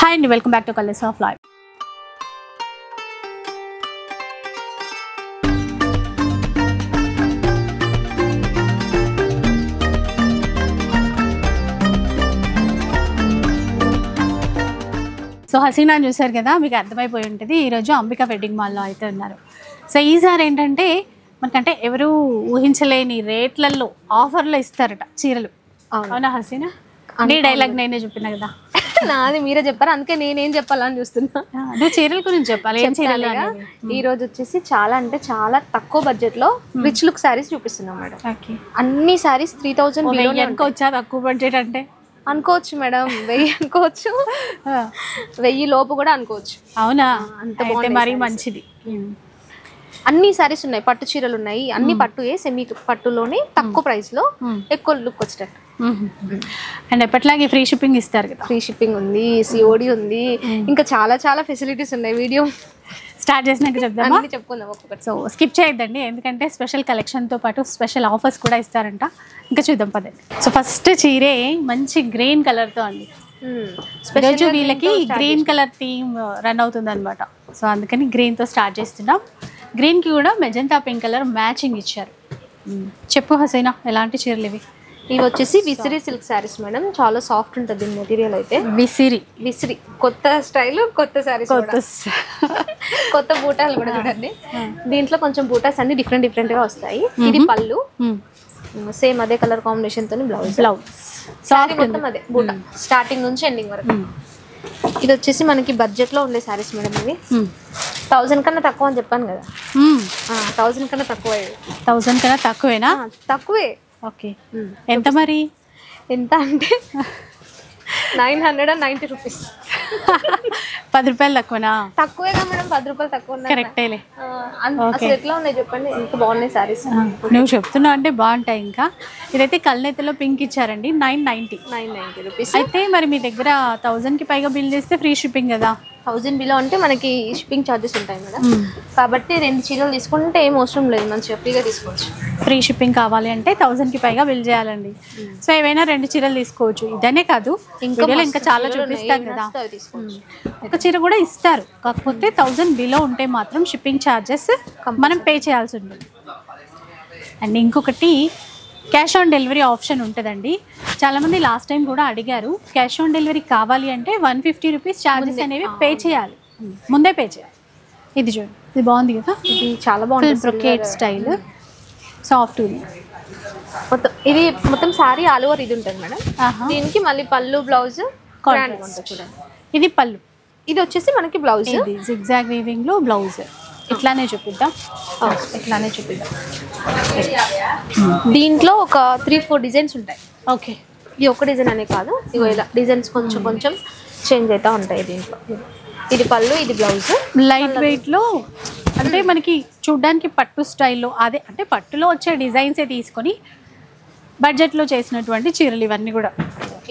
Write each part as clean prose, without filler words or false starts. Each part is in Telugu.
హాయ్ అండి, welcome back to colours of life. So Haseena చూసారు కదా, మీకు అర్థమైపోయి ఉంటుంది. ఈరోజు అంబికా వెడ్డింగ్ మాల్లో అయితే ఉన్నారు. సో ఈసారి ఏంటంటే మనకంటే ఎవరు ఊహించలేని రేట్లలో ఆఫర్లో ఇస్తారట చీరలు. అవునా హసీనా? నీ డైలాగ్ నేనే చెప్పినా కదా. నాది మీరే చెప్పారు, అందుకే నేనేం చెప్పాలని చూస్తున్నా. నువ్వు చీరల గురించి చెప్పాలి. ఏం చీరలు? ఈ రోజు వచ్చేసి చాలా అంటే చాలా తక్కువ బడ్జెట్ లో రిచ్ లుక్ శారీస్ చూపిస్తున్నాం మేడం. అన్ని శారీస్ 3000 అనుకోవచ్చా? తక్కువ బడ్జెట్ అంటే అనుకోవచ్చు మేడం, 1000 అనుకోవచ్చు, 1000 లోపు కూడా అనుకోవచ్చు. అవునా? అంటే మరీ మంచిది. అన్ని శారీస్ ఉన్నాయి, పట్టు చీరలు ఉన్నాయి, అన్ని పట్టుయే, సెమీ పట్టులోనే తక్కువ ప్రైస్ లో ఎక్కువ లుక్ వచ్చేటట్టు. అండ్ ఎప్పట్లాగే ఫ్రీ షిప్పింగ్ ఇస్తారు కదా. ఫ్రీ షిప్పింగ్ ఉంది, సిఓడి ఉంది, ఇంకా చాలా చాలా ఫెసిలిటీస్ ఉన్నాయి. వీడియో స్టార్ట్ చేసినాక చెప్దామా? చెప్పుకుందాం ఒక్కొక్కటి. సో స్కిప్ చేయొద్దండి, ఎందుకంటే స్పెషల్ కలెక్షన్తో పాటు స్పెషల్ ఆఫర్స్ కూడా ఇస్తారంట. ఇంకా చూద్దాం పదండి. సో ఫస్ట్ చీరే మంచి గ్రీన్ కలర్తో అండి. ఈరోజు వీళ్ళకి గ్రీన్ కలర్ థీమ్ రన్ అవుతుంది అనమాట. సో అందుకని గ్రీన్తో స్టార్ట్ చేస్తున్నాం. గ్రీన్కి కూడా మెజంతా పింక్ కలర్ మ్యాచింగ్ ఇచ్చారు. చెప్పు హసీనా, ఎలాంటి చీరలు ఇవి? ఇవి వచ్చేసి విసిరి సిల్క్ శారీస్ మేడం. చాలా సాఫ్ట్ ఉంటుంది మెటీరియల్ అయితే. విసిరి కొత్త స్టైల్, కొత్త శారీస్, కొత్త బూటాలు కూడా చూడండి. దీంట్లో కొంచెం బూటాస్ అన్ని డిఫరెంట్ గా వస్తాయి. ఇది పళ్ళు, సేమ్ అదే కలర్ కాంబినేషన్ తోని బ్లౌజ్. సారీ మొత్తం అదే బూటా, స్టార్టింగ్ నుంచి ఎండింగ్ వరకు. ఇది వచ్చేసి మనకి బడ్జెట్ లో ఉండే శారీస్ మేడం. ఇవి 1000 కన్నా తక్కువ అని చెప్పాను కదా. 1000 కన్నా తక్కువ. 1000 కన్నా తక్కువేనా? తక్కువే. ఓకే, ఎంత మరి? ఎంత అంటే 990 రూపీస్. 10 రూపాయలు తక్కువనా? తక్కువేగా మేడం, 10 రూపాయలు తక్కువ. కరెక్టేలే. అసలు ఎట్లా ఉన్నాయి చెప్పండి, ఎంత బాగున్నాయి శారీస్. నువ్వు చెప్తున్నావు అంటే బాగుంటాయి. ఇంకా ఇదైతే కళ్ళనెత్తలో పింక్ ఇచ్చారండి, 990 రూపీస్. అయితే మరి మీ దగ్గర 1000కి పైగా బిల్ చేస్తే ఫ్రీ షిప్పింగ్ కదా. 1000 బిలో అంటే మనకి షిప్పింగ్ ఛార్జెస్ ఉంటాయి మేడం. కాబట్టి 2 చీరలు తీసుకుంటే ఏం అవసరం లేదు, మంచిగా ఫ్రీగా తీసుకోవచ్చు. ఫ్రీ షిప్పింగ్ కావాలి అంటే 1000కి పైగా బిల్ చేయాలండి. సో ఏవైనా 2 చీరలు తీసుకోవచ్చు. ఇదనే కాదు, ఇంకా చాలా చూపిస్తాం కదా. ఒక చీర కూడా ఇస్తారు, కాకపోతే 1000 బిలో ఉంటే మాత్రం షిప్పింగ్ ఛార్జెస్ మనం పే చేయాల్సి ఉంటుంది. అండ్ ఇంకొకటి, క్యాష్ ఆన్ డెలివరీ ఆప్షన్ ఉంటుందండి. చాలామంది లాస్ట్ టైం కూడా అడిగారు, క్యాష్ ఆన్ డెలివరీ కావాలి అంటే 150 రూపీస్ ఛార్జెస్ అనేవి పే చేయాలి, ముందే పే చేయాలి. ఇది చూడండి, ఇది బాగుంది కదా. ఇది చాలా బాగుంది, బ్రొకేట్ స్టైల్, సాఫ్ట్ ఉంది మొత్తం. ఇది మొత్తం శారీ ఆల్ ఓవర్ ఇది ఉంటుంది మేడం. దీనికి మళ్ళీ పళ్ళు, బ్లౌజ్ చూడండి. ఇది పళ్ళు, ఇది వచ్చేసి మనకి బ్లౌజ్. ఇది జిగ్జాగ్ వీవింగ్ లో బ్లౌజ్. ఇట్లానే చూపిద్దాం. దీంట్లో ఒక 3-4 డిజైన్స్ ఉంటాయి. ఓకే, ఇది ఒక డిజైన్ అనే కాదు, ఇగో ఇలా డిజైన్స్ కొంచెం చేంజ్ అవుతా ఉంటాయి దీంట్లో. ఇది పళ్ళు, ఇది బ్లౌజ్. లైట్ వెయిట్ లో అంటే మనకి చూడ్డానికి పట్టు స్టైల్లో, అదే అంటే పట్టులో వచ్చే డిజైన్సే తీసుకొని బడ్జెట్లో చేసినటువంటి చీరలు ఇవన్నీ కూడా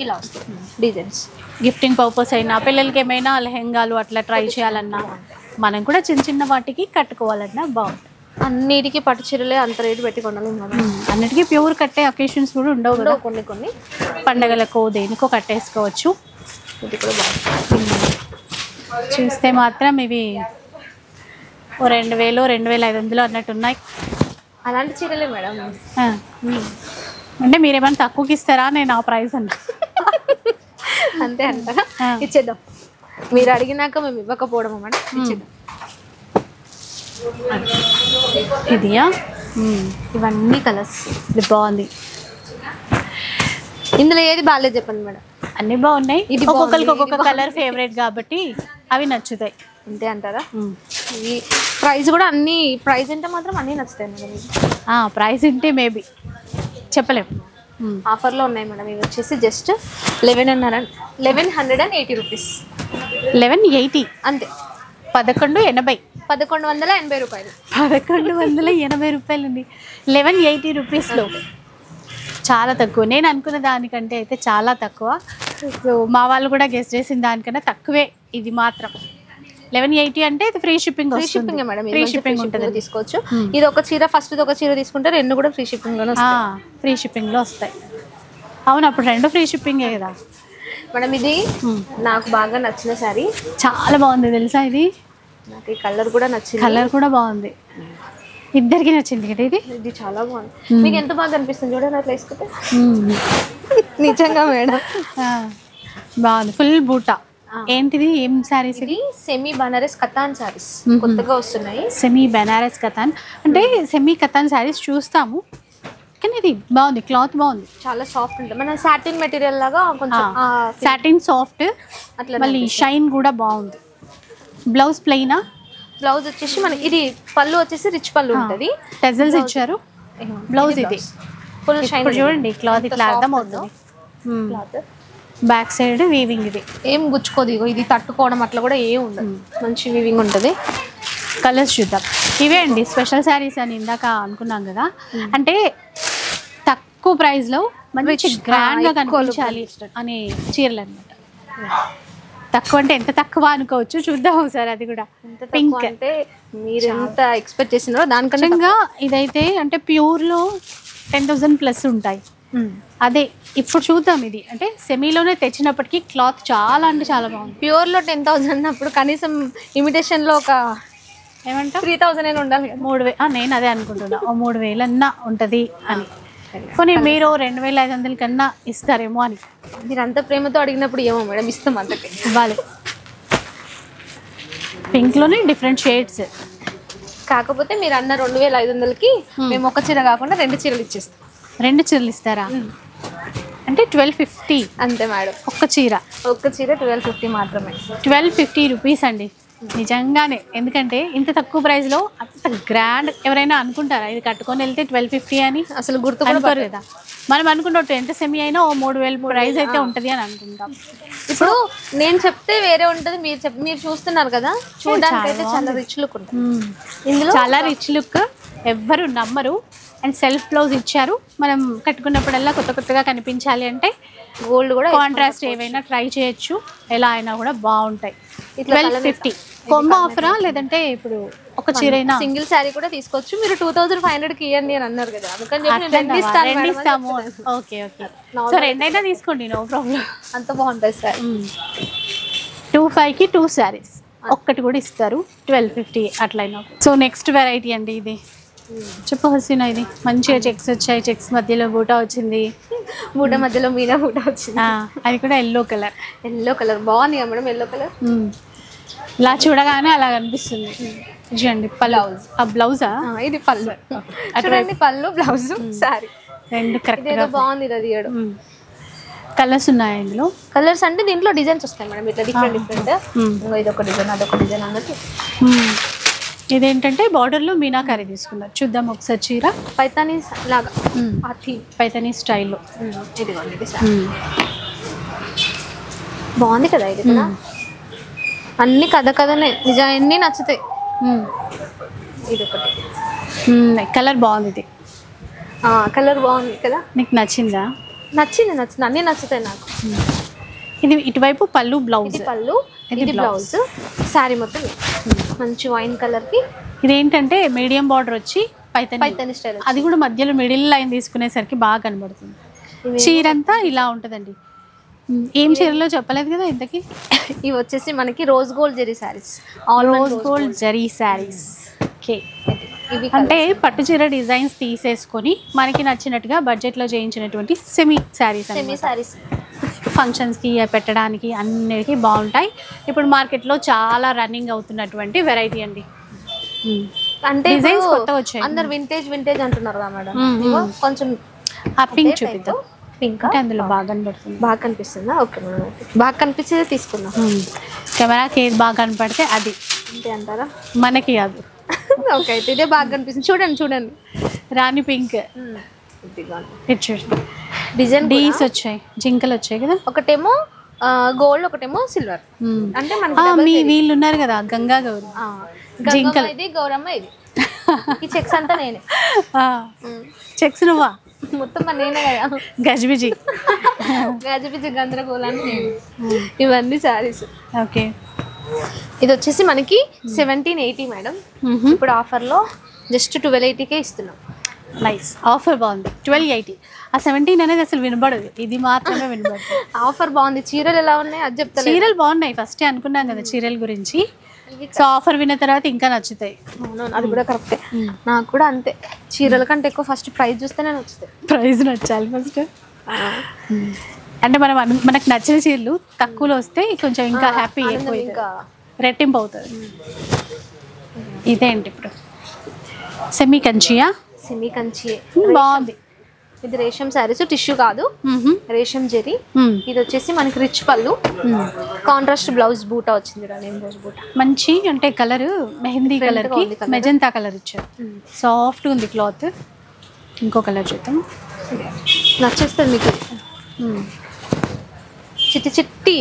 ఇలా వస్తాయి డిజైన్స్. గిఫ్టింగ్ పర్పస్ అయినా, పిల్లలకి ఏమైనా లెహెంగాలు అట్లా ట్రై చేయాలన్నా, మనం కూడా చిన్న వాటికి కట్టుకోవాలన్నా బాగుంటుంది. అన్నిటికీ పట్టు చీరలే అంత రేటు పెట్టి కొనాలి మనం. అన్నిటికీ ప్యూర్ కట్టే అకేషన్స్ కూడా ఉండవు కదా, కొన్ని పండగలకో దేనికో కట్టేసుకోవచ్చు. ఇది కూడా బాగుంటుంది. చూస్తే మాత్రం ఇవి 2000, 2500 అన్నట్టు ఉన్నాయి. అలాంటి చీరలే మేడం. అంటే మీరేమైనా తక్కువకి ఇస్తారా? నేను ఆ ప్రైస్ అన్నా. అంతే అంటారా? ఇచ్చేద్దాం, మీరు అడిగినాక మేము ఇవ్వకపోవడం మేడం. ఇచ్చేద్దాం. ఇదియా? ఇవన్నీ కలర్స్. ఇది బాగుంది. ఇందులో ఏది బాగాలేదు చెప్పండి మేడం. అన్ని బాగున్నాయి, ఇది ఒక్కొక్కరికి ఒక్కొక్క కలర్ ఫేవరెట్ కాబట్టి అవి నచ్చుతాయి. అంతే అంటారా? ఈ ప్రైస్ కూడా అన్ని, ప్రైస్ అంటే మాత్రం అన్నీ నచ్చుతాయి మేడం. ప్రైస్ ఉంటే మేబీ చెప్పలేము. ఆఫర్లో ఉన్నాయి మేడం. ఇవి వచ్చేసి జస్ట్ 1180 రూపీస్. 1180 అంతే. 1180. 1180 రూపాయలు. 1180 రూపాయలు ఉంది 1180 రూపీస్లో. చాలా తక్కువ. నేను అనుకున్న దానికంటే అయితే చాలా తక్కువ. సో మా వాళ్ళు కూడా గెస్ట్ చేసిన దానికన్నా తక్కువే ఇది మాత్రం. 1180 అంటే ఇది free shipping. Free shipping madam, free shipping ఉంటుంది, తీసుకోవచ్చు. ఇది ఒక చీర, ఫస్ట్ ఒక చీర తీసుకుంటే 2 కూడా ఫ్రీ షిప్పింగ్ లోనే వస్తాయి. ఫ్రీ షిప్పింగ్ లో వస్తాయి. అవును, అప్పుడు 2 ఫ్రీ షిప్పింగే కదా. మేడం ఇది నాకు బాగా నచ్చిన శారీ. చాలా బాగుంది తెలుసా ఇది. నాకు ఈ కలర్ కూడా నచ్చింది. కలర్ కూడా బాగుంది, ఇద్దరికి నచ్చింది కదా ఇది. ఇది చాలా బాగుంది. మీకు ఎంత బాగా అనిపిస్తుంది చూడండి అట్లా వేసుకుంటే. నిజంగా మేడం బాగుంది. ఫుల్ బూటా. ఏంటిది, ఏం శారీస్? ఇది సెమీ బనారస్ కతాన్ శారీస్ కొత్తగా వస్తున్నాయి. సెమీ బనారస్ కతాన్ అంటే సెమీ కతాన్ శారీస్ చూస్తాము, కానీ ఇది బాగుంది, క్లాత్ బాగుంది, చాలా సాఫ్ట్ ఉంటుంది. మన సాటిన్ మెటీరియల్ లాగా కొంచెం సాటిన్ సాఫ్ట్, అట్లా మళ్ళీ షైన్ కూడా బాగుంది. బ్లౌజ్ ప్లెయినా? బ్లౌజ్ వచ్చేసి మన ఇది పళ్ళు వచ్చేసి రిచ్ పళ్ళు ఉంటుంది, టెజల్స్ ఇచ్చారు. బ్లౌజ్ ఇది ఫుల్ షైన్. చూడండి క్లాత్ ఇట్లా అర్థం అవుతుంది. క్లాత్ బ్యాక్ సైడ్ వీవింగ్, ఇది ఏం గుచ్చుకోదు. ఇది తట్టుకోవడం అట్లా కూడా ఏం ఉండదు, మంచి వీవింగ్ ఉంటుంది. కలర్స్ చూద్దాం. ఇవే అండి స్పెషల్ శారీస్ అని ఇందాక అనుకున్నాం కదా, అంటే తక్కువ ప్రైస్లో మంచి గ్రాండ్గా కనిపించాలి అనే చీరలు అనమాట. తక్కువ అంటే ఎంత తక్కువ అనుకోవచ్చు, చూద్దాం ఒకసారి. అది కూడా పింక్ అంటే మీరు ఎంత ఎక్స్పెక్ట్ చేసినారో దానికన్నా ఇదైతే అంటే ప్యూర్లో 10,000 ప్లస్ ఉంటాయి. అదే ఇప్పుడు చూద్దాం. ఇది అంటే సెమీలోనే తెచ్చినప్పటికీ క్లాత్ చాలా అంటే చాలా బాగుంది. ప్యూర్లో 10,000 అన్నప్పుడు కనీసం ఇమిటేషన్లో ఒక ఏమంటా 3,000 అయినా ఉండాలి కదా. 3,000 నేను అదే అనుకుంటున్నా, 3,000 అన్నా ఉంటుంది అని. కొన్ని మీరు 2,500 కన్నా ఇస్తారేమో అని. మీరు అంత ప్రేమతో అడిగినప్పుడు ఏమో మేడం ఇస్తాం, అంతకే ఇవ్వాలి. పింక్లోనే డిఫరెంట్ షేడ్స్. కాకపోతే మీరు అన్న 2,500కి మేము ఒక చీర కాకుండా 2 చీరలు ఇచ్చేస్తాం. 2 చీరలు ఇస్తారా? అంటే 1250 అంతే మేడం. ఒక్క చీర 1250 మాత్రమే. 1250 రూపీస్ అండి నిజంగానే. ఎందుకంటే ఇంత తక్కువ ప్రైస్లో అంత గ్రాండ్ ఎవరైనా అనుకుంటారా? ఇది కట్టుకొని వెళ్తే 1250 అని అసలు గుర్తు అనుకోరు కదా. మనం అనుకున్నట్టు ఎంత సెమీ అయినా 3,000 ప్రైస్ అయితే ఉంటుంది అని అనుకుంటాం. ఇప్పుడు నేను చెప్తే వేరే ఉంటుంది, మీరు చూస్తున్నారు కదా, చూడడానికి అయితే చాలా రిచ్ లుక్ ఉంటుంది. ఇందులో చాలా రిచ్ లుక్, ఎవ్వరు నమ్మరు. అండ్ సెల్ఫ్ బ్లౌజ్ ఇచ్చారు. మనం కట్టుకున్నప్పుడల్లా కొత్త కొత్తగా కనిపించాలి అంటే గోల్డ్ కూడా కాంట్రాస్ట్ ఏవైనా ట్రై చేయొచ్చు, ఎలా అయినా కూడా బాగుంటాయి. 1250 కాంబో ఆఫరా, లేదంటే ఇప్పుడు ఒక చీర అయినా సింగిల్ శారీ కూడా తీసుకోవచ్చు. మీరు 2,500కి ఇవ్వండి అని అన్నారు కదా, అందుకని చెప్పి రెండు ఇస్తాము. ఓకే ఓకే, సో 2 అయినా తీసుకోండి, నో ప్రాబ్లం. అంత బాగుంటుంది సార్. 25కి 2 శారీస్ ఒక్కటి కూడా ఇస్తారు, 1250 అట్లయినా. సో నెక్స్ట్ వెరైటీ అండి ఇది. చెప్పు హసీనా, ఇది మంచిగా చెక్స్ వచ్చాయి, చెక్స్ మధ్యలో బూటా వచ్చింది, బూట మధ్యలో మీనా బూట వచ్చింది. అది కూడా ఎల్లో కలర్. ఎల్లో కలర్ బాగుంది కదా మేడం, ఎల్లో కలర్. ఇలా చూడగానే అలా కనిపిస్తుంది. చూడండి బ్లౌజ్, ఆ బ్లౌజా? ఇది పళ్ళు. చూడండి పళ్ళు, బ్లౌజ్, శారీ 2 కరెక్ట్ బాగుంది. ఇది తీయడం. కలర్స్ ఉన్నాయా ఇందులో? కలర్స్ అంటే దీంట్లో డిజైన్స్ వస్తాయి మేడం, ఇట్లా డిఫరెంట్ డిఫరెంట్. ఇదొక డిజైన్, అదొక డిజైన్ అన్నట్టు. ఇదేంటంటే బార్డర్లో మీనాకారి తీసుకున్నారు. చూద్దాం ఒకసారి చీర. పైతానీ లాగా, పైతానీ స్టైల్లో. ఇదిగోండి, ఇది బాగుంది కదా. ఇది కూడా అన్ని కథనే నిజం, అన్ని నచ్చుతాయి. ఇది ఒకటి కలర్ బాగుంది. ఇది కలర్ బాగుంది కదా. నీకు నచ్చిందా? నచ్చింది, అన్ని నచ్చుతాయి నాకు. ఇది ఇటువైపు పళ్ళు, బ్లౌజ్. పళ్ళు, ఇది బ్లౌజ్, శారీ మొత్తం మంచి వైన్ కలర్ కి. ఇదేంటంటే మీడియం బార్డర్ వచ్చి పైతానీ స్టైల్, అది కూడా మధ్యలో మిడిల్ లైన్ తీసుకునేసరికి బాగా కనబడుతుంది. చీర అంతా ఇలా ఉంటుందండి. ఏం చీరలో చెప్పలేదు కదా ఇంతకి. ఇవి వచ్చేసి మనకి rose gold zari saris, rose gold zari saris. Okay, అంటే పట్టు చీర డిజైన్స్ తీసేసుకొని మనకి నచ్చినట్టుగా బడ్జెట్లో చేయించినటువంటి సెమీ శారీస్. ఫంక్షన్స్కి పెట్టడానికి అన్నిటికీ బాగుంటాయి. ఇప్పుడు మార్కెట్లో చాలా రన్నింగ్ అవుతున్నటువంటి వెరైటీ అండి. అంటే డిజైన్స్ కొత్తగా వచ్చాయి. అందరు వింటేజ్ అంటున్నారు కదా మేడం. కొంచెం ఆ పింక్ చూపిద్దాం. పింక్ అంటే అందులో బాగా కనబడుతుంది. బాగా కనిపిస్తుందా? ఓకే మేడం, బాగా కనిపించేది తీసుకుందాం. కెమెరాకి ఏది బాగా కనపడితే అది అంతే అంటారా? మనకి కాదు. ఓకే, అయితే ఇదే బాగా కనిపిస్తుంది. చూడండి రాణి పింక్. డిజైన్ డీస్ వచ్చాయి, జింకలు వచ్చాయి కదా. ఒకటేమో గోల్డ్, ఒకటేమో సిల్వర్. అంటే మనకి వీళ్ళు ఉన్నారు కదా, గంగా గౌరి, జింకలు. ఇది గౌరమ్మ, ఇది ఈ చెక్స్ అంతా నేనే. చెక్స్ నువ్వా? మొత్తం నేనే కదా. గజిబిజి గందరగోళాన్ని నేను. ఇవన్నీ శారీస్. ఓకే, ఇది వచ్చేసి మనకి 1780 మేడం. ఇప్పుడు ఆఫర్లో జస్ట్ 1280కే ఇస్తున్నాం. నైస్ ఆఫర్ బాగుంది 1280. ఆ 17 అనేది అసలు వినబడదు, ఇది మాత్రమే వినబడుతుంది. ఆఫర్ బాగుంది. చీరలు ఎలా ఉన్నాయి అది చెప్తా. చీరలు బాగున్నాయి, ఫస్టే అనుకున్నాం కదా చీరల గురించి. సో ఆఫర్ విన్న తర్వాత ఇంకా నచ్చుతాయి. అవునవును, అది కూడా కరెక్టే. నాకు కూడా అంతే, చీరల కంటే ఎక్కువ ఫస్ట్ ప్రైస్ చూస్తేనే నచ్చుతాయి. ప్రైస్ నచ్చాలి ఫస్ట్. అంటే మనకు నచ్చిన చీరలు తక్కువలో వస్తే కొంచెం ఇంకా హ్యాపీ, ఇంకా రెట్టింపు అవుతుంది. ఇదేంటి ఇప్పుడు సెమీ కంచియా? సెమీ కంచి బాగుంది. ఇది రేషం శారీస్, టిష్యూ కాదు, రేషం జెరీ. ఇది వచ్చేసి మనకి రిచ్ పళ్ళు, కాంట్రాస్ట్ బ్లౌజ్, బూటా వచ్చింది. బూటా మంచి అంటే కలర్ మెహందీ కలర్ కి మెజంతా కలర్ ఇచ్చారు. సాఫ్ట్ ఉంది క్లాత్. ఇంకో కలర్ చూద్దాం, నచ్చేస్తుంది మీకు. చిట్టి చిట్టి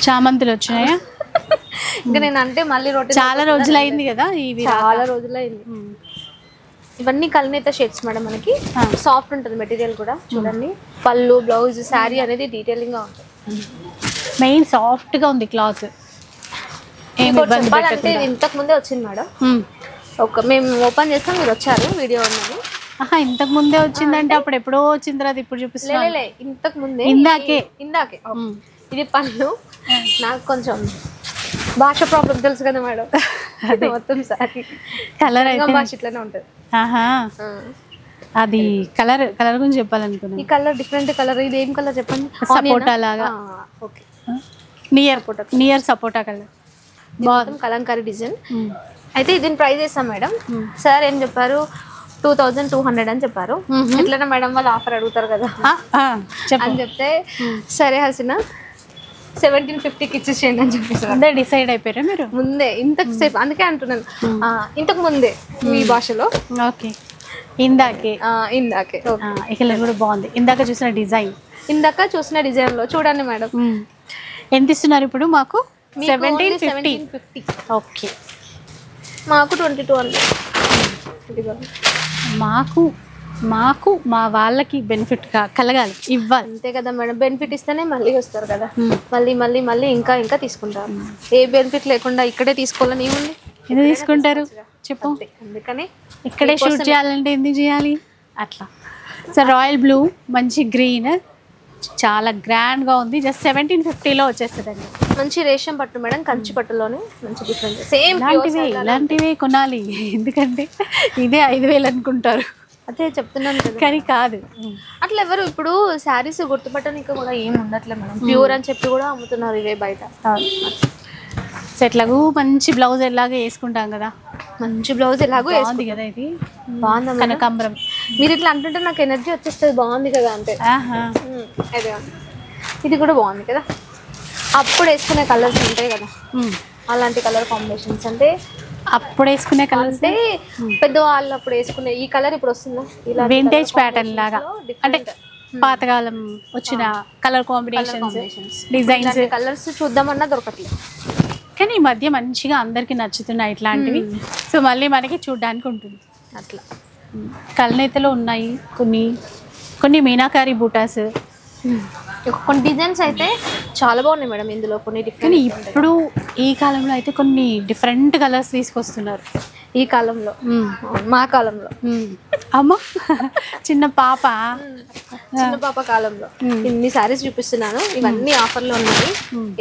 చామంతులు వచ్చినాయా? ఇంకా నేను అంటే మళ్ళీ రొట్టె చాలా రోజులు అయింది కదా, ఇవి చాలా రోజులు అయింది. ఇవన్నీ కల్నేత షేడ్స్ మేడం, మనకి సాఫ్ట్ ఉంటుంది మెటీరియల్ కూడా. చూడండి పళ్ళు, బ్లౌజ్, శారీ అనేది డీటెయిలింగ్ గా ఉంటుంది. మెయిన్ సాఫ్ట్ గా ఉంది క్లాత్. చెప్పాలంటే ఇంతకు ముందే వచ్చింది మేడం. మేము ఓపెన్ చేస్తాం, మీరు వచ్చారు, వీడియో ఉన్నది. ఇంతకు ముందే వచ్చిందంటే అప్పుడు ఎప్పుడో వచ్చిన తర్వాత ఇప్పుడు చూపిస్తా. ఇంతకు ముందే, ఇందాకే. ఇది పళ్ళు. నాకు కొంచెం భాష ప్రాబ్లం తెలుసు కదా మేడం, మొత్తం సారీ కలర్ భాష ఇట్లానే ఉంటుంది. అది కలర్ గురించి చెప్పాలనుకున్నా. ఈ కలర్ డిఫరెంట్ కలర్. ఇది ఏం కలర్ చెప్పండి? సపోటా లాగా. ఓకే, నియర్ సపోటా కలర్. బాగుంది, కలంకారీ డిజైన్. అయితే దీని ప్రైస్ వేస్తాం మేడం. సార్ ఏం చెప్పారు? 2200 అని చెప్పారు. ఎట్లన్నా మేడం వాళ్ళు ఆఫర్ అడుగుతారు కదా అని చెప్తే, సరే హసీనా 1750కి ఇచ్చేసేయండి అని చెప్పేసి ముందే డిసైడ్ అయిపోయారా మీరు? ముందే, ఇంతకు సేపు, అందుకే అంటున్నాను ఇంతకు ముందే మీ భాషలో. ఓకే, ఇందాకే. ఈ కలర్ కూడా బాగుంది. ఇందాక చూసిన డిజైన్ లో చూడండి మేడం. ఎంత ఇస్తున్నారు ఇప్పుడు మాకు? 1750. ఓకే, మాకు 2200. మాకు మా వాళ్ళకి బెనిఫిట్ కలగాలి, ఇవ్వాలి. అంతే కదా మేడం, బెనిఫిట్ ఇస్తేనే మళ్ళీ వస్తారు కదా, మళ్ళీ ఇంకా తీసుకుంటారు. ఏ బెనిఫిట్ లేకుండా ఇక్కడే తీసుకోవాలని ఏముంది? ఎందుకు తీసుకుంటారు చెప్పు? అందుకని ఇక్కడే షూట్ చేయాలంటే ఎందుకు చేయాలి అట్లా. సో రాయల్ బ్లూ, మంచి గ్రీన్, చాలా గ్రాండ్ గా ఉంది. జస్ట్ 1750లో వచ్చేస్తుందండి. మంచి రేషం పట్టు మేడం, కంచి పట్టులోనే మంచి డిఫరెంట్. సేమ్ ఇలాంటివే కొనాలి, ఎందుకంటే ఇదే 5000 అనుకుంటారు. అదే చెప్తున్నాను కదా, కానీ కాదు అట్లా. ఎవరు ఇప్పుడు శారీస్ గుర్తుపట్టడానికి కూడా ఏమి ఉండట్లేదు మేడం, ప్యూర్ అని చెప్పి కూడా అమ్ముతున్నారు ఇవే బయట. సో ఎట్లాగూ మంచి బ్లౌజ్ ఎలాగో వేసుకుంటాం కదా, మంచి బ్లౌజ్ ఎలాగో బాగుంది కదా. ఇది బాగుంది, కనకాంబరం. మీరు ఇట్లా అంటుంటే నాకు ఎనర్జీ వచ్చేస్తుంది, బాగుంది కదా అంటే. అదే, ఇది కూడా బాగుంది కదా. అప్పుడు వేసుకునే కలర్స్ ఉంటాయి కదా, అలాంటి కలర్ కాంబినేషన్స్. అంటే అప్పుడు వేసుకునే కలర్స్ అంటే పెద్దవాళ్ళు అప్పుడు వేసుకునే ఈ కలర్ ఇప్పుడు వస్తుందా, ఇలా వింటేజ్ ప్యాటర్న్ లాగా. అంటే పాతకాలం వచ్చిన కలర్ కాంబినేషన్స్, డిజైన్స్, కలర్స్ చూద్దామన్నా దొరకట్లేదు. కానీ ఈ మధ్య మంచిగా అందరికి నచ్చుతున్నాయి ఇట్లాంటివి. సో మళ్ళీ మనకి చూడడానికి ఉంటుంది అట్లా. కల్నేతలో ఉన్నాయి కొన్ని మీనాకారి బూటాస్, కొన్ని డిజైన్స్ అయితే చాలా బాగున్నాయి మేడం. ఇందులో కొన్ని కానీ ఇప్పుడు ఈ కాలంలో అయితే కొన్ని డిఫరెంట్ కలర్స్ తీసుకొస్తున్నారు. ఈ కాలంలో, మా కాలంలో అమ్మ చిన్న పాప కాలంలో ఇన్ని సారీస్ చూపిస్తున్నాను. ఇవన్నీ ఆఫర్లో ఉన్నాయి,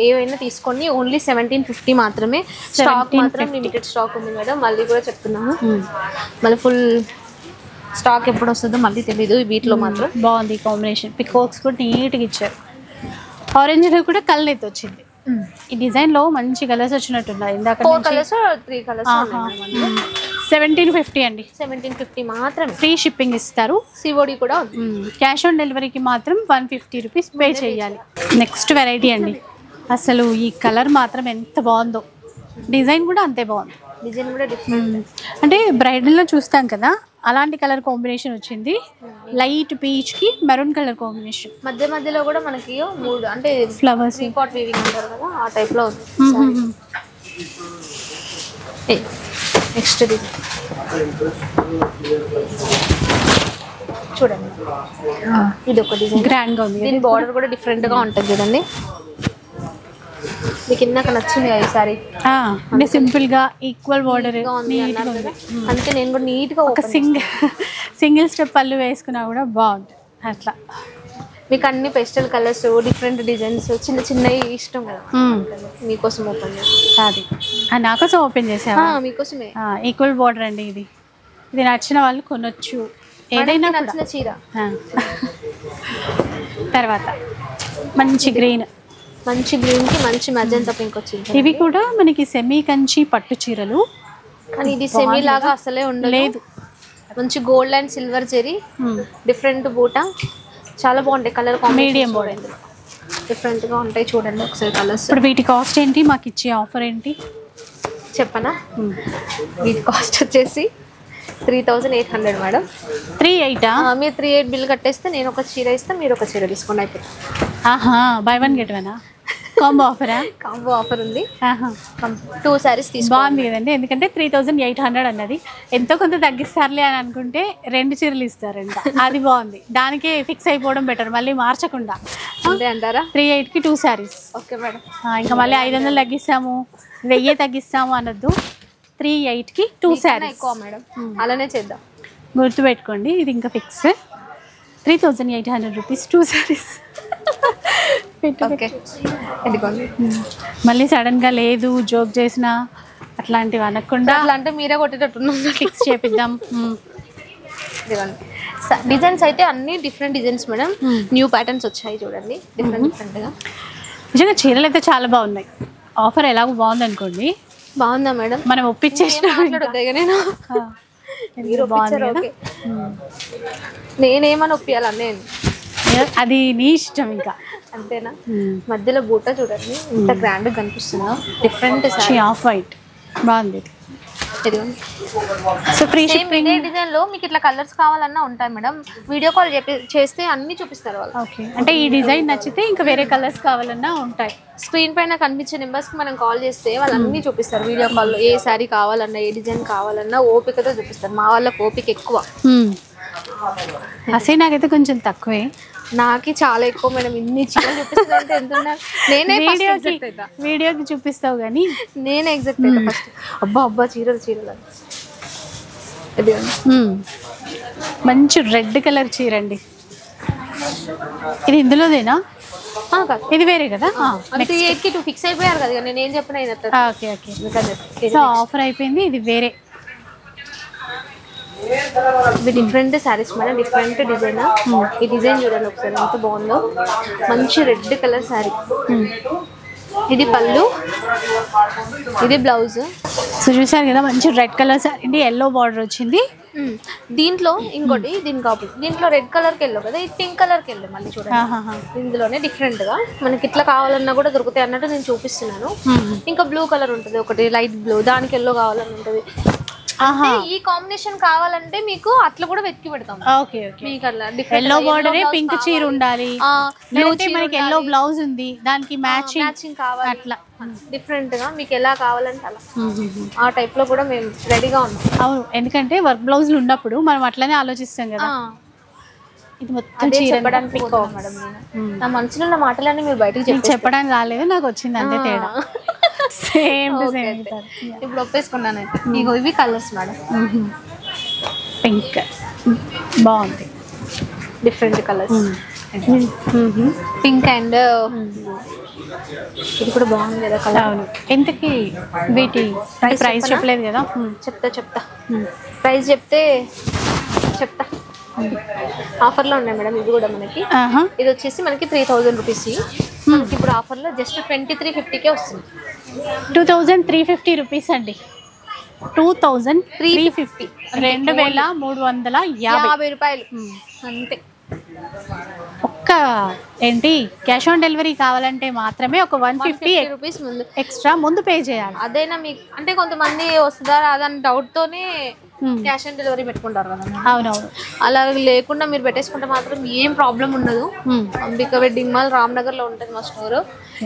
ఏవైనా తీసుకోండి. ఓన్లీ 1750 మాత్రమే. స్టాక్ మాత్రం లిమిటెడ్ స్టాక్ ఉంది మేడం, మళ్ళీ కూడా చెప్తున్నాను. మళ్ళీ ఫుల్ స్టాక్ ఎప్పుడు వస్తుందో మళ్ళీ తెలీదు. వీటిలో మాత్రం బాగుంది కాంబినేషన్. పికాక్స్ కూడా నీట్గా ఇచ్చారు. ఆరెంజ్ లో కూడా కలర్ వచ్చింది. ఈ డిజైన్ లో మంచి కలర్స్ వచ్చినట్టున్నాయి. ఇందాక 4 కలర్స్ 3 కలర్స్ 1750 అండి. 1750 మాత్రమే. ఫ్రీ షిప్పింగ్ ఇస్తారు, సిఓడి కూడా ఉంది. క్యాష్ ఆన్ డెలివరీకి మాత్రం 150 రూపీస్ పే చేయాలి. నెక్స్ట్ వెరైటీ అండి, అసలు ఈ కలర్ మాత్రం ఎంత బాగుందో, డిజైన్ కూడా అంతే బాగుంది. డిజైన్ కూడా డిఫరెంట్. అంటే బ్రైడల్లో చూస్తాం కదా, అలాంటి కలర్ కాంబినేషన్ వచ్చింది. లైట్ పీచ్ కి మెరూన్ కలర్ కాంబినేషన్, మధ్యలో కూడా మనకి 3 అంటే ఫ్లవర్స్, రీపాట్ వీవింగ్ అంటారు కదా, ఆ టైప్ లో ఉంది. నెక్స్ట్ చూడండి, ఇది ఒక డిజైన్ గ్రాండ్ గా ఉంది. దీని బార్డర్ కూడా డిఫరెంట్ గా ఉంటుంది చూడండి. మీకు ఇందాక నచ్చింది కదా ఈ సారీ, అంటే సింపుల్ గా ఈక్వల్ బార్డర్ అందుకే నేను కూడా నీట్ గా ఒక సింగిల్ స్టెప్ పళ్ళు వేసుకున్నా కూడా బాగుంటుంది అట్లా. మీకు అన్ని పెస్టల్ కలర్స్, డిఫరెంట్ డిజైన్స్, చిన్న చిన్నవి ఇష్టం కదా, మీకోసం ఓపెన్ చేస్తాను. అది నా కోసం ఓపెన్ చేసావా? మీకోసమే. ఈక్వల్ బార్డర్ అండి ఇది. ఇది నచ్చిన వాళ్ళు కొనొచ్చు ఏదైనా నచ్చిన చీర. తర్వాత మంచి గ్రీన్ కి మంచి మజంతా పింక్ వచ్చింది. ఇవి కూడా మనకి సెమీ కంచి పట్టు చీరలు, కానీ ఇది సెమీ లాగా అసలే ఉండలేదు. మంచి gold and silver zari, different బూటా, చాలా బాగుంటాయి. కలర్ మీడియం బోర్డర్ డిఫరెంట్ గా ఉంటాయి. చూడండి ఒకసారి కలర్స్. ఇప్పుడు వీటి కాస్ట్ ఏంటి, మాకు ఇచ్చే ఆఫర్ ఏంటి చెప్పనా? వీటి కాస్ట్ వచ్చేసి 3800 మేడం. 38 మీరు 38 బిల్ కట్టేస్తే నేను ఒక చీర ఇస్తే మీరు ఒక చీర తీసుకోండి అయిపోతుంది. బై 1 get 1 కాంబో ఆఫరా? కాంబో ఆఫర్ ఉంది. 2 సారీస్ తీసుకో. బాగుంది కదండి, ఎందుకంటే 3800 అన్నది ఎంతో కొంత తగ్గిస్తారులే అని అనుకుంటే 2 చీరలు ఇస్తారంట. అది బాగుంది, దానికే ఫిక్స్ అయిపోవడం బెటర్, మళ్ళీ మార్చకుండా. అంతే అంటారా? 38కి 2 సారీస్. Okay madam. ఇంకా మళ్ళీ 500 తగ్గిస్తాము, 1000 తగ్గిస్తాము అనొద్దు. 38కి 2 సారీస్ ఎక్కువ మేడం, అలానే చేద్దాం. గుర్తుపెట్టుకోండి, ఇది ఇంకా ఫిక్స్. 3800 రూపీస్ 2 సారీస్. ఓకే, ఎందుకోండి. మళ్ళీ సడన్గా లేదు జోక్ చేసిన అట్లాంటివి అనకుండా, అట్లా అంటే మీరే కొట్టేటట్టున్నాం. ఫిక్స్ చేపిద్దాం. డిజైన్స్ అయితే అన్ని different designs madam. New patterns వచ్చాయి చూడండి, డిఫరెంట్గా. నిజంగా చీరలు అయితే చాలా బాగున్నాయి. ఆఫర్ ఎలాగో బాగుంది అనుకోండి. బాగుందా మేడం? మనం ఒప్పించేసిన నేనేమని ఒప్పియాలా? నేను అది నీ ఇష్టం ఇంకా. అంతేనా? మధ్యలో బూట చూడండి ఇంత గ్రాండ్ కనిపిస్తుందా, డిఫరెంట్ ఆఫ్ వైట్ బాగుంది. So free shipping. ఇదే డిజైన్ లో మీకు ఇట్లా కలర్స్ కావాలన్నా ఉంటాయి మేడం. వీడియో కాల్ చేస్తే అన్ని చూపిస్తారు వాళ్ళు. ఓకే, అంటే ఈ డిజైన్ నచ్చితే ఇంకా వేరే కలర్స్ కావాలన్నా ఉంటాయి. స్క్రీన్ పైన కనిపించే నెంబర్స్ కి మనం కాల్ చేస్తే వాళ్ళు అన్ని చూపిస్తారు వీడియో కాల్లో. ఏ శారీ కావాలన్నా, ఏ డిజైన్ కావాలన్నా ఓపికతో చూపిస్తారు. మా వాళ్ళకి ఓపిక ఎక్కువ. అసలు నాకైతే కొంచెం తక్కువే. నాకి చాలా ఎక్కువ మేడం. ఇన్ని చీరలు చూపిస్తుందంటే ఎంత ఉన్నారు. నేనే వీడియోకి చూపిస్తావు కానీ నేనే ఎగ్జాక్ట్ అయితే ఫస్ట్ అబ్బా అబ్బా చీరలు చీరలు. మంచి రెడ్ కలర్ చీర అండి. ఇది ఇందులోదేనా? ఇది వేరే కదా. 38కి 2 ఫిక్స్ అయిపోయారు కదా, నేను ఏం చెప్పిన. ఓకే ఓకే, సో ఆఫర్ అయిపోయింది. ఇది వేరే, ఇది different saris madam, different design. ఈ డిజైన్ చూడండి ఒకసారి ఎంత బాగుందో. మంచి రెడ్ కలర్ శారీ. ఇది పళ్ళు, ఇది బ్లౌజ్. సో చూసారు కదా, మంచి రెడ్ కలర్ శారీ అండి, ఎల్లో బార్డర్ వచ్చింది. దీంట్లో ఇంకోటి దీనికి ఆపోజిట్, దీంట్లో రెడ్ కలర్ కి ఎల్లో కదా, ఇది పింక్ కలర్ కి ఎల్లో. మళ్ళీ చూడండి ఇందులోనే డిఫరెంట్ గా మనకి ఇట్లా కావాలన్నా కూడా దొరుకుతాయి అన్నట్టు నేను చూపిస్తున్నాను. ఇంకా బ్లూ కలర్ ఉంటుంది ఒకటి, లైట్ బ్లూ, దానికి ఎల్లో కావాలని ఉంటుంది. ఈ కాంబినేషన్ కావాలంటే మీకు అట్లా కూడా వెతికి పెడతాం. మీకు అట్లా ఎల్లో బార్డర్ పింక్ చీర ఉండాలి, మనకి ఎల్లో బ్లౌజ్ ఉంది, దానికి మ్యాచింగ్ కావాలి. అట్లా డిఫరెంట్ గా మీకు ఎలా కావాలంటే అలా ఆ టైప్ లో కూడా మేము రెడీగా ఉన్నాం. అవును, ఎందుకంటే వర్క్ బ్లౌజులు ఉన్నప్పుడు మనం అట్లనే ఆలోచిస్తాం కదా. ఇది మొత్తం చెప్పడానికి మేడం, నా మనసులో ఉన్న మాటలన్నీ మీరు బయటకు చెప్పడానికి రాలేదు, నాకు వచ్చింది అంతే తేడా. Same design. ఇప్పుడు ఒప్పేసుకున్నాను. ఇగో ఇవి కలర్స్ మేడం. పింక్ బాగుంది, డిఫరెంట్ కలర్స్. పింక్ అండ్ ఇది కూడా బాగుంది కదా కలర్. అవును. ఎంతకి వీటి ప్రైస్ చెప్పలేదు కదా? చెప్తా ప్రైస్ చెప్తా. ఆఫర్లో ఉన్నాయి మేడం. ఇది కూడా మనకి ఇది వచ్చేసి మనకి 3000 రూపీస్. మనకి ఇప్పుడు ఆఫర్లో జస్ట్ 2350కే వస్తుంది. 2350 రూపీస్ అండి. 2350, 2350 రూపాయలు అంతే. ఒక్క ఏంటి క్యాష్ ఆన్ డెలివరీ కావాలంటే మాత్రమే ఒక 150 రూపీస్ ముందు ఎక్స్ట్రా ముందు పే చేయాలి. అదైనా మీకు అంటే కొంతమంది వస్తుందా అదని డౌట్ తోనే క్యాష్ ఆన్ డెలివరీ పెట్టుకుంటారు కదా. అవునవును, అలా లేకుండా మీరు పెట్టేసుకుంటే మాత్రం ఏం ప్రాబ్లం ఉండదు. అంబికా వెడ్డింగ్ మాల్ రామ్నగర్ లో ఉంటుంది మా స్టోర్.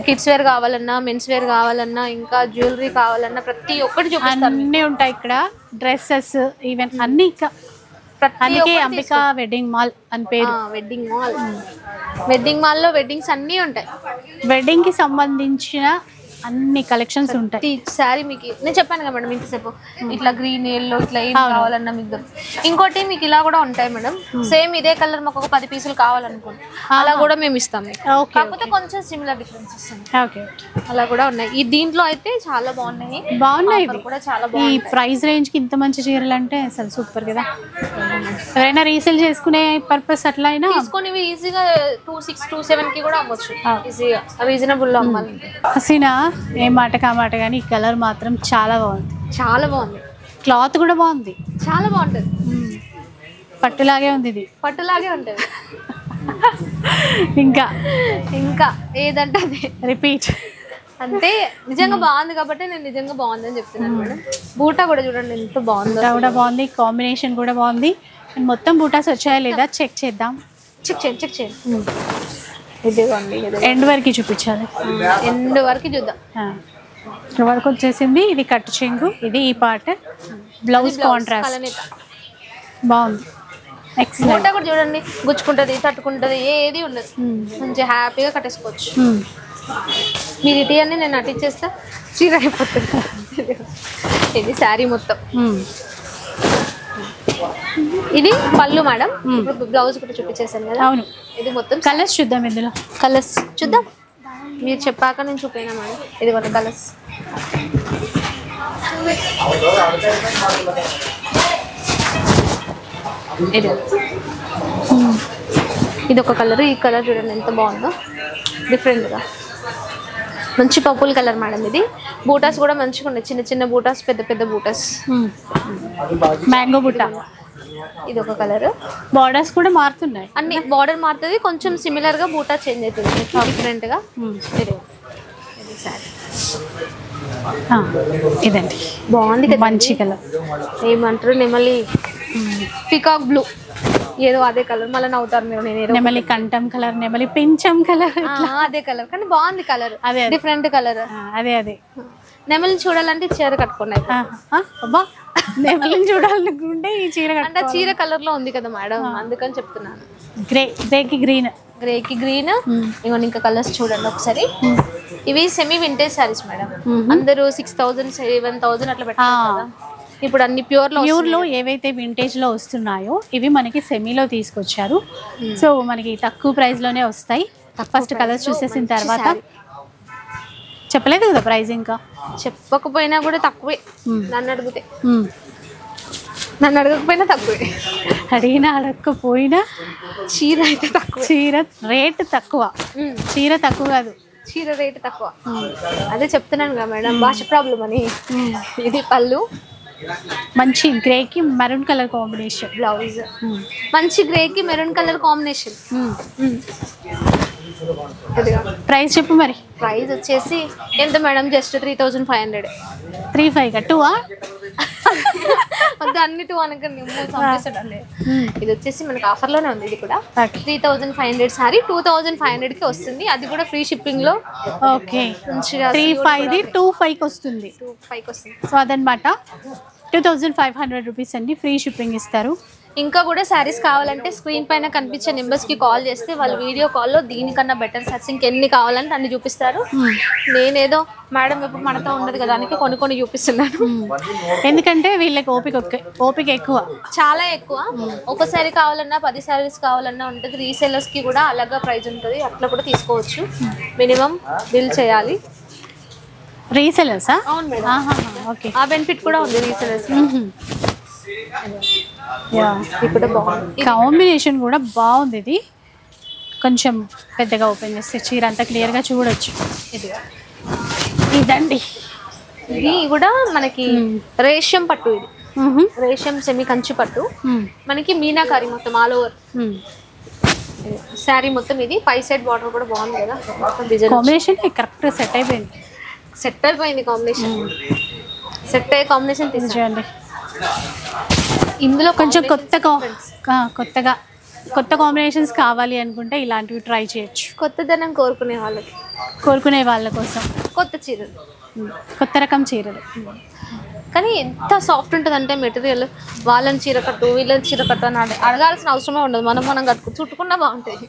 కిడ్స్ వేర్ కావాలన్నా, మెన్స్ వేర్ కావాలన్నా, ఇంకా జ్యువెలరీ కావాలన్నా ప్రతి ఒక్కటి చూపిస్తాను. అన్నీ ఉంటాయి ఇక్కడ, డ్రెస్సెస్ ఈవెన్ అన్ని. అందుకే అంబికా వెడ్డింగ్ మాల్ అని పేరు. వెడ్డింగ్ మాల్ లో వెడ్డింగ్స్ అన్నీ ఉంటాయి. వెడ్డింగ్ కి సంబంధించిన అన్ని కలెక్షన్స్ ఉంటాయి. శారీ మీకు నేను చెప్పాను కదా మేడం ఇంతసేపు, ఇట్లా గ్రీన్ ఎల్లో ఇట్లా ఏం కావాలన్నా మీకు. ఇంకోటి మీకు ఇలా కూడా ఉంటాయి మేడం, సేమ్ ఇదే కలర్ మాకు ఒక 10 పీసులు కావాలనుకోండి అలా కూడా మేము ఇస్తాం. కాకపోతే కొంచెం సిమిలర్ డిఫరెన్స్ ఇస్తాం. అలా కూడా ఉన్నాయి. ఈ దీంట్లో అయితే చాలా బాగున్నాయి. కూడా చాలా బాగుంది. ఈ ప్రైస్ రేంజ్ కి ఇంత మంచి చీరలు అంటే అసలు సూపర్ కదా. ఎవరైనా రీసేల్ చేసుకునే పర్పస్ అట్లా అయినా తీసుకొని ఈజీగా 2600, 2700 కి కూడా అమ్మొచ్చు ఈజీగా, రీజనబుల్ లో అమ్మాలి. హసీనా ఏ మాట కా మాట కానీ ఈ కలర్ మాత్రం చాలా బాగుంది. చాలా బాగుంది. క్లాత్ కూడా బాగుంది, చాలా బాగుంటది. పట్టులాగే ఉంది, ఇది పట్టులాగే ఉంటది. ఇంకా ఇంకా ఏదంటే అది రిపీట్ అంటే నిజంగా బాగుంది కాబట్టి నేను నిజంగా బాగుంది అని చెప్తున్నాను మేడం. బూటా కూడా చూడండి ఎంత బాగుందో. కూడా బాగుంది, కాంబినేషన్ కూడా బాగుంది. మొత్తం బూటాస్ వచ్చాయా లేదా చెక్ చేద్దాం. చెక్ చేయండి. ఇదిగోండి, ఎండ్ వరకు చూపించాలి. ఎండ్ వరకు చూద్దాం. వరకు వచ్చేసింది. ఇది కట్ చెంగు, ఇది ఈ పార్ట్, బ్లౌజ్ కాంట్రాస్ట్ బాగుంది. బూటా కూడా చూడండి, గుచ్చుకుంటది, తట్టుకుంటది, ఏది ఉండదు. మంచిగా హ్యాపీగా కట్టేసుకోవచ్చు. మీరు ఇటీ అని నేను అటిచ్చేస్తా, చీర అయిపోతుంది. ఇది శారీ మొత్తం. ఇది పళ్ళు మేడం. ఇప్పుడు బ్లౌజ్ కూడా చూపించేసాను కదా. అవును, ఇది మొత్తం కలర్స్ చూద్దాం. ఇందులో కలర్స్ చూద్దాం. మీరు చెప్పాక నేను చూపినా మేడం. ఇది కూడా కలర్స్. ఇది ఒక కలర్. ఈ కలర్ చూడండి ఎంత బాగుందో, డిఫరెంట్గా మంచి పర్పుల్ కలర్ మేడం. ఇది బూటాస్ కూడా మంచిగా ఉన్నాయి, చిన్న చిన్న బూటాస్, పెద్ద పెద్ద బూటాస్. మ్యాంగో బూటా. ఇది ఒక కలర్. బార్డర్స్ కూడా మారుతున్నాయి, అన్ని బార్డర్ మారుతుంది, కొంచెం సిమిలర్ గా బూటా చేంజ్ అవుతుంది డిఫరెంట్ గా. ఇదండి బాగుంది కదా, మంచి కలర్. ఏమంటారు నెమలి పికాక్ బ్లూ, ఏదో అదే కలర్. మళ్ళీ నవ్వుతారు మీరు, నేను నెమలి కంఠం కలర్, నెమలి పించం కలర్, అదే కలర్ కానీ బాగుంది కలర్, అదే డిఫరెంట్ కలర్. అదే నెమలిని చూడాలంటే చీర కట్టుకున్నాయి. అబ్బా, నెమలిని చూడాలనుకుంటే ఈ చీర అంటే చీర కలర్ లో ఉంది కదా మేడం, అందుకని చెప్తున్నాను. గ్రేకి గ్రీన్, గ్రేకి గ్రీన్. ఇంకొన్ని ఇంకా కలర్స్ చూడండి ఒకసారి. ఇవి సెమీ వింటేజ్ సారీస్ మేడం. అందరూ 6000, 7000 అట్లా పెట్టారు కదా. ఇప్పుడు అన్ని ప్యూర్ లో ఏవైతే వింటేజ్ లో వస్తున్నాయో ఇవి మనకి సెమీలో తీసుకొచ్చారు. సో మనకి తక్కువ ప్రైస్ లోనే వస్తాయి. ఫస్ట్ కలర్స్ చూసేసిన తర్వాత చెప్పలేదు కదా ప్రైస్, ఇంకా చెప్పకపోయినా కూడా తక్కువే. నన్ను అడగకపోయినా తక్కువే. అడగకపోయినా చీర అయితే తక్కువ, చీర రేట్ తక్కువ. చీర తక్కువ కాదు, చీర రేట్ తక్కువ. అదే చెప్తున్నాను కదా మేడం, భాష ప్రాబ్లం అని. ఇది పళ్ళు, మంచి గ్రేకి మెరూన్ కలర్ కాంబినేషన్. బ్లౌజ్ మంచి గ్రేకి మెరూన్ కలర్ కాంబినేషన్. ప్రైస్ చెప్పు మరి. ప్రైస్ వచ్చేసి ఎంత మేడం? జస్ట్ 3500. 35 2 అన్ని 2 అనకండి, ఇది వచ్చేసి మనకి ఆఫర్ లోనే ఉంది. ఇది కూడా 3500 సారీ 2500 కి వస్తుంది. అది కూడా ఫ్రీ షిప్పింగ్ లో. ఓకే, మంచిగా 35 25 కి వస్తుంది. 25 వస్తుంది. సో అదనమాట 2500 రూపీస్ అండి, ఫ్రీ షిప్పింగ్ ఇస్తారు. ఇంకా కూడా శారీస్ కావాలంటే స్క్రీన్ పైన కనిపించే నెంబర్స్ కి కాల్ చేస్తే వాళ్ళు వీడియో కాల్లో దీనికన్నా బెటర్ సెట్స్ ఇంకెన్ని కావాలంటే అన్ని చూపిస్తారు. నేనేదో మేడం ఎప్పుడు మనతో ఉండదు కదా అని కొన్ని చూపిస్తున్నాను. ఎందుకంటే వీళ్ళకి ఓపిక ఎక్కువ, చాలా ఎక్కువ. ఒక శారీ కావాలన్నా 10 శారీస్ కావాలన్నా ఉంటుంది. రీసెల్లర్స్ కి కూడా అలాగా ప్రైస్ ఉంటుంది, అట్లా కూడా తీసుకోవచ్చు. మినిమం బిల్ చేయాలి. రీసెల్లర్సా? అవును మేడం, ఓకే, ఆ బెనిఫిట్ కూడా ఉంది రీసెల్లర్స్. ఇప్పుడు బాగుంది, కాంబినేషన్ కూడా బాగుంది. ఇది కొంచెం పెద్దగా ఓపెన్ చేస్తే చీర అంతా క్లియర్గా చూడొచ్చు. ఇదండి, ఇది కూడా మనకి రేషం పట్టు. ఇది రేషం సెమీ కంచి పట్టు. మనకి మీనాకారి మొత్తం ఆల్ ఓవర్ శారీ మొత్తం. ఇది 5 సైడ్ బార్డర్ కూడా బాగుంది కదా. కాంబినేషన్ కరెక్ట్ సెట్ అయిపోయింది. కాంబినేషన్ సెట్ అయ్యే కాంబినేషన్ తీసుకోండి. ఇందులో కొంచెం కొత్త కాంబినేషన్స్ కావాలి అనుకుంటే ఇలాంటివి ట్రై చేయొచ్చు. కొత్తదనం కోరుకునే వాళ్ళ కోసం కొత్త చీరలు, కొత్త రకం చీరలు. కానీ ఎంత సాఫ్ట్ ఉంటుంది అంటే మెటీరియల్. వాళ్ళని చీర కట్టు, వీళ్ళని చీర కట్టు అని అడగాల్సిన అవసరమే ఉండదు. మనం చుట్టుకున్నా బాగుంటుంది.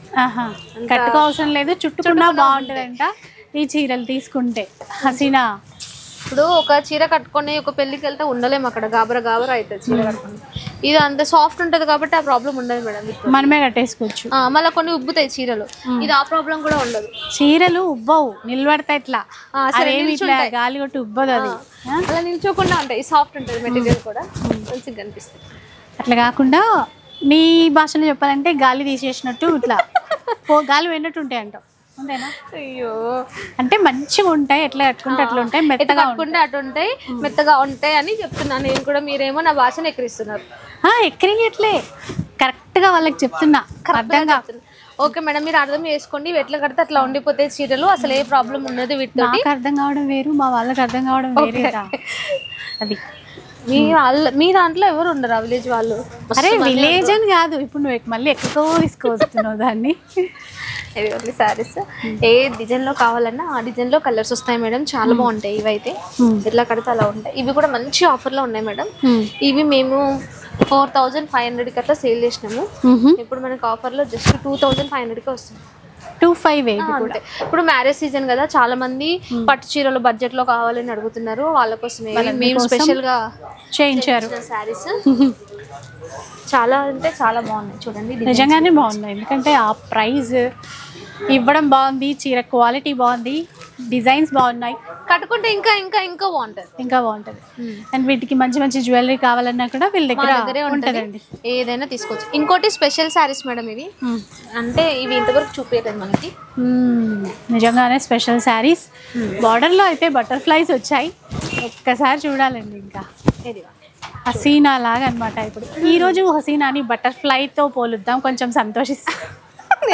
కట్టుకో అవసరం లేదు, చుట్టుకున్నా బాగుంటుంది అంట. ఈ చీరలు తీసుకుంటే హసీనా. ఇప్పుడు ఒక చీర కట్టుకొని ఒక పెళ్ళికి వెళ్తే ఉండలేము, అక్కడ గాబరా గాబరా అవుతుంది చీర కట్టుకొని. ఇది అంత సాఫ్ట్ ఉంటది కాబట్టి ఆ ప్రాబ్లం ఉండదు మేడం. మనమే కట్టేసుకోవచ్చు. మళ్ళీ కొన్ని ఉబ్బుతాయి చీరలు, ఇది ఆ ప్రాబ్లం కూడా ఉండదు. చీరలు ఉబ్బవు, నిలబడతాయి ఇట్లా, గాలి కొట్టి ఉబ్బదు. అది అలా నిల్చోకుండా ఉంటాయి, సాఫ్ట్ ఉంటుంది మెటీరియల్ కూడా, మంచిగా కనిపిస్తుంది. అట్లా కాకుండా నీ భాషలో చెప్పాలంటే గాలి తీసేసినట్టు ఇట్లా గాలి పోయినట్టు ఉంటాయి అంటావు, అంతేనా? అయ్యో, అంటే మంచిగా ఉంటాయి, ఎట్లా కట్టుకుంటే అట్లా ఉంటాయి, మెత్తగా కట్టుకుంటే అటు ఉంటాయి, మెత్తగా ఉంటాయి అని చెప్తున్నాను నేను కూడా. మీరేమో నా భాషను ఎక్కిరిస్తున్నారు. ఎక్కిరియట్లే, కరెక్ట్ గా వాళ్ళకి చెప్తున్నా, అర్థం కాదు. ఓకే మేడం, మీరు అర్థం చేసుకోండి. ఎట్లా కడితే అట్లా ఉండిపోతే చీరలు, అసలు ఏ ప్రాబ్లం ఉన్నది వీటితో. నాకు అర్థం కావడం వేరు, మా వాళ్ళకి అర్థం కావడం వేరే. అది మీ దాంట్లో ఎవరు ఉండరా విలేజ్ వాళ్ళు? అరే విలేజ్ అని కాదు, ఇప్పుడు నువ్వు మళ్ళీ ఎక్కడికో తీసుకొస్తున్నావు దాన్ని. ఇది ఓన్లీ శారీస్, ఏ డిజైన్ లో కావాలన్నా ఆ డిజైన్ లో కలర్స్ వస్తాయి మేడం, చాలా బాగుంటాయి. ఇవైతే ఎట్లా కడితే అలా ఉంటాయి. ఇవి కూడా మంచి ఆఫర్ లో ఉన్నాయి మేడం. ఇవి మేము 4500కి అట్లా సేల్ చేసినాము. ఇప్పుడు మనకి ఆఫర్ లో జస్ట్ 2500కి వస్తుంది. 25 ఇప్పుడు మ్యారేజ్ సీజన్ కదా, చాలా మంది పట్టు చీరలు బడ్జెట్ లో కావాలని అడుగుతున్నారు. వాళ్ళ కోసమే మేము స్పెషల్ గా చేయించారు శారీస్. చాలా అంటే చాలా బాగున్నాయి చూడండి, నిజంగానే బాగున్నాయి. ఎందుకంటే ఆ ప్రైస్ ఇవ్వడం బాగుంది, చీర క్వాలిటీ బాగుంది, డిజైన్స్ బాగున్నాయి, కట్టుకుంటే ఇంకా ఇంకా ఇంకా బాగుంటుంది, ఇంకా బాగుంటుంది. అండ్ వీటికి మంచి మంచి జ్యువెలరీ కావాలన్నా కూడా వీళ్ళ దగ్గరే ఉంటుందండి, ఏదైనా తీసుకోవచ్చు. ఇంకోటి స్పెషల్ శారీస్ మేడం ఇవి, అంటే ఇవి ఇంతవరకు చూపించలేదు మనకి. నిజంగానే స్పెషల్ శారీస్. బార్డర్లో అయితే బటర్ఫ్లైస్ వచ్చాయి, ఒక్కసారి చూడాలండి. ఇంకా హసీనా లాగా అనమాట. ఇప్పుడు ఈరోజు హసీనాని బటర్ఫ్లైతో పోలుద్దాం, కొంచెం సంతోషిస్తాం.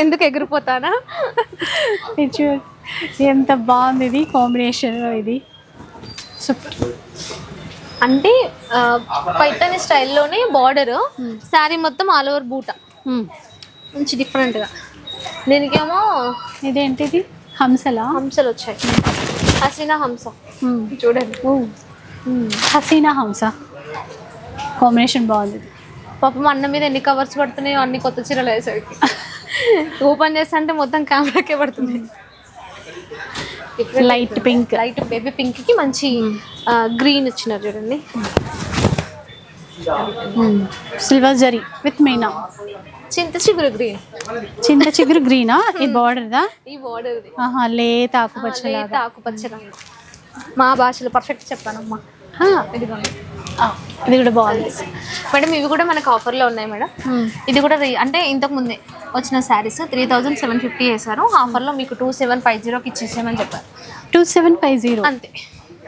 ఎందుకు ఎగిరిపోతానా, ఎంత బాగుంది ఇది కాంబినేషన్. ఇది సూపర్. అంటే పైతాని స్టైల్లోనే బార్డర్, శారీ మొత్తం ఆల్ ఓవర్ బూట, మంచి డిఫరెంట్గా. దీనికేమో ఇదేంటిది హంసలు వచ్చాయి, హసీనా హంస చూడండి. హసీనా హంస కాంబినేషన్ బాగుంది. పాపం అన్న మీద ఎన్ని కవర్స్ పడుతున్నాయో, అన్ని కొత్త చీరలు వేసరికి ఓపెన్ చేస్తా అంటే మొత్తం కెమెరాకే పడుతుంది. Light pink, light baby pink కి మంచి గ్రీన్ ఇచ్చినారు చూడండి, సిల్వర్ జరీ విత్ మీనా. చింత చిగురు గ్రీన్, చింత చిగురు గ్రీనా? ఈ బార్డర్ దా? ఈ బార్డర్ లేత ఆకుపచ్చ, లేత ఆకుపచ్చ రంగు. మా భాషలో పర్ఫెక్ట్ చెప్పానమ్మా. ఇది కూడా బాగుంది మేడం. ఇవి కూడా మనకు ఆఫర్లో ఉన్నాయి మేడం. ఇది కూడా అంటే ఇంతకు ముందే వచ్చిన శారీస్ 3750 వేసారు. ఆఫర్లో మీకు 2750కి ఇచ్చేసామని చెప్పారు. 2750 అంతే.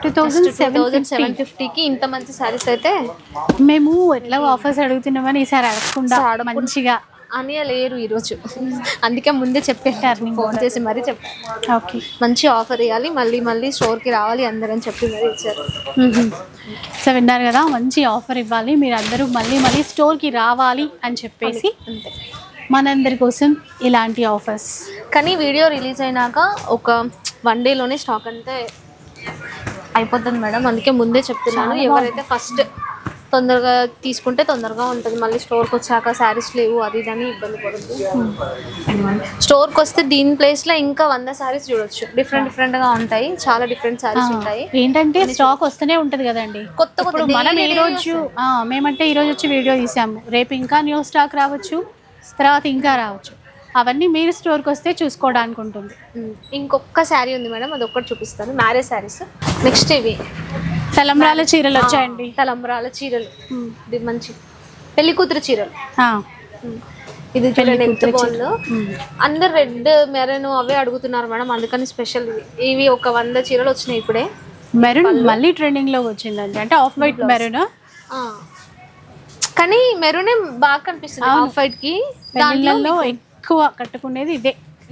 2750కి ఇంత మంచి శారీస్ అయితే మేము ఎట్లా ఆఫర్స్ అడుగుతున్నామని ఈసారి అడగకుండా మంచిగా అని లేరు ఈరోజు, అందుకే ముందే చెప్పేటారు, ఫోన్ చేసి మరీ చెప్పారు. ఓకే, మంచి ఆఫర్ ఇవ్వాలి, మళ్ళీ మళ్ళీ స్టోర్కి రావాలి అందరని చెప్పి మరీ ఇచ్చారు. సో విన్నారు కదా, మంచి ఆఫర్ ఇవ్వాలి, మీరు అందరూ మళ్ళీ మళ్ళీ స్టోర్కి రావాలి అని చెప్పేసి మనందరి కోసం ఇలాంటి ఆఫర్స్. కానీ వీడియో రిలీజ్ అయినాక ఒక 1 డేలోనే స్టాక్ అంతే అయిపోతుంది మేడం, అందుకే ముందే చెప్తున్నాను. ఎవరైతే ఫస్ట్ తొందరగా తీసుకుంటే తొందరగా ఉంటుంది, మళ్ళీ స్టోర్కి వచ్చాక శారీస్ లేవు అది ఇదని ఇబ్బంది పడుతుంది. స్టోర్కి వస్తే దీని ప్లేస్లో ఇంకా 100 శారీస్ చూడొచ్చు, డిఫరెంట్గా ఉంటాయి, చాలా డిఫరెంట్ శారీస్ ఉంటాయి. ఏంటంటే స్టాక్ వస్తూనే ఉంటుంది కదండి, కొత్త మనం ఈరోజు మేమంటే ఈరోజు వచ్చి వీడియో తీసాము, రేపు ఇంకా న్యూ స్టాక్ రావచ్చు, తర్వాత ఇంకా రావచ్చు. అవన్నీ మీరు స్టోర్కి వస్తే చూసుకోవడానికి ఉంటుంది. ఇంకొక శారీ ఉంది మేడం, అది ఒక్కటి చూపిస్తాను, మ్యారేజ్ శారీస్. నెక్స్ట్ ఇవి తలంబ్రాల చీరలు వచ్చాయండి, తలంబ్రాల చీరలు, ఇది మంచి పెళ్లి కూతురు చీరలు. ఇది ఎంత బాగుందో, అందరు రెడ్ మెరూన్ అవే అడుగుతున్నారు మేడం, అందుకని స్పెషల్ ఇవి ఒక 100 చీరలు వచ్చినాయి ఇప్పుడే. మెరూన్ మళ్ళీ ట్రెండింగ్ లో వచ్చిందండి, అంటే ఆఫ్ వైట్ మెరూన్, కానీ మెరూనే బాగా కనిపిస్తుంది ఆఫ్ వైట్ కి. దానిలో ఎక్కువ కట్టుకునేది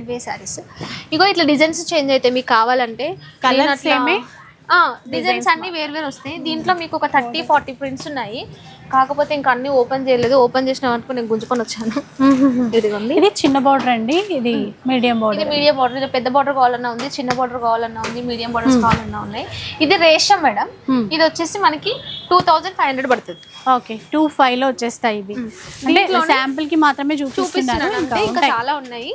ఇవే శారీస్. ఇగో ఇట్లా డిజైన్స్ చేంజ్ అయితే మీకు కావాలంటే కలర్స్ ఏమే, డిజైన్స్ అన్ని వేరు వస్తాయి. దీంట్లో మీకు ఒక 30-40 ప్రింట్స్ ఉన్నాయి, కాకపోతే ఇంకా అన్ని ఓపెన్ చేయలేదు, ఓపెన్ చేసిన వరకు నేను గుంజుకొని వచ్చాను. ఇదిగోండి, ఇది చిన్న బార్డర్ అండి, ఇది మీడియం బార్డర్. ఇది మీడియం బార్డర్, ఇది పెద్ద బార్డర్ కావాలన్నా ఉంది, చిన్న బార్డర్ కావాలన్నా ఉంది, మీడియం బార్డర్స్ కావాలన్నా ఉన్నాయి. ఇది రేషం మేడం, ఇది వచ్చేసి మనకి 2500 పడుతుంది. ఓకే, 25 లో వచ్చేస్తాయి ఇవి. అంటే శాంపుల్ కి మాత్రమే చూపిస్తున్నాను, ఇంకా చాలా ఉన్నాయి.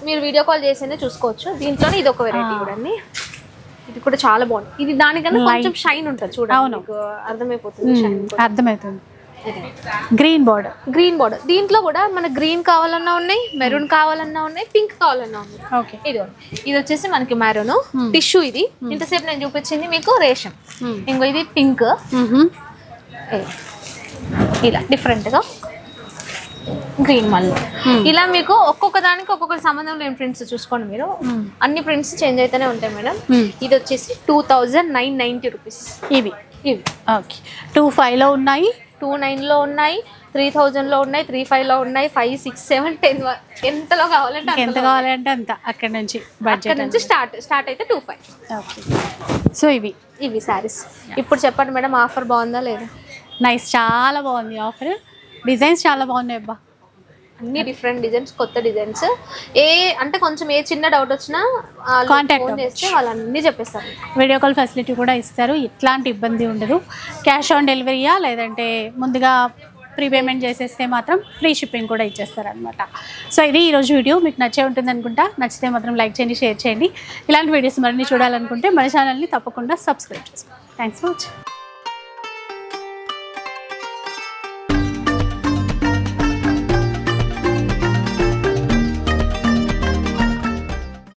మీరు వీడియో కాల్ చేసేనే చూసుకోవచ్చు. దీంట్లోనే ఇది ఒక వెరైటీ చూడండి, ఇది కూడా చాలా బాగుంది. ఇది దానికన్నా కొంచెం షైన్ ఉంటుంది చూడండి, మీకు అర్థమైపోతుంది. షైన్ అర్థమవుతుంది. Green border, green border. దీంట్లో కూడా మన గ్రీన్ కావాలన్నా ఉన్నాయి, మెరూన్ కావాలన్నా ఉన్నాయి, పింక్ కావాలన్నా ఉన్నాయి. ఓకే, ఇది వచ్చేసి మనకి మెరూన్ టిష్యూ. ఇది ఇంతసేపు నేను చూపించింది మీకు రేషం. ఇంకో ఇది పింక్. ఇలా డిఫరెంట్ గా గ్రీన్ మళ్ళీ ఇలా మీకు ఒక్కొక్క దానికి ఒక్కొక్క సంబంధం లేని ప్రింట్స్ చూసుకోండి మీరు. అన్ని ప్రింట్స్ చేంజ్ అయితేనే ఉంటాయి మేడం. ఇది వచ్చేసి 2990 రూపీస్. ఇవి ఓకే, 25 లో ఉన్నాయి, 29 లో ఉన్నాయి, 3000 లో ఉన్నాయి, 35 లో ఉన్నాయి, 5, 6, 7, 10 ఎంతలో కావాలంటే ఎంత కావాలంటే అంత. అక్కడ నుంచి బడ్జెట్ నుంచి స్టార్ట్ అయితే 25. ఓకే, సో ఇవి సారీస్. ఇప్పుడు చెప్పండి మేడం, ఆఫర్ బాగుందా లేదా? నైస్, చాలా బాగుంది ఆఫర్. డిజైన్స్ చాలా బాగున్నాయి అబ్బా, అన్ని డిఫరెంట్ డిజైన్స్, కొత్త డిజైన్స్. అంటే కొంచెం ఏ చిన్న డౌట్ వచ్చినా కాంటాక్ట్ చేస్తే వాళ్ళు అన్నీ చెప్పేస్తారు. వీడియో కాల్ ఫెసిలిటీ కూడా ఇస్తారు, ఎట్లాంటి ఇబ్బంది ఉండదు. క్యాష్ ఆన్ డెలివరీయా లేదంటే ముందుగా ప్రీపేమెంట్ చేసేస్తే మాత్రం ఫ్రీ షిప్పింగ్ కూడా ఇచ్చేస్తారు అనమాట. సో ఇది ఈరోజు వీడియో మీకు నచ్చే ఉంటుంది అనుకుంటా. నచ్చితే మాత్రం లైక్ చేయండి, షేర్ చేయండి. ఇలాంటి వీడియోస్ మరిన్ని చూడాలనుకుంటే మన ఛానల్ని తప్పకుండా సబ్స్క్రైబ్ చేసుకోండి. Thanks for watching.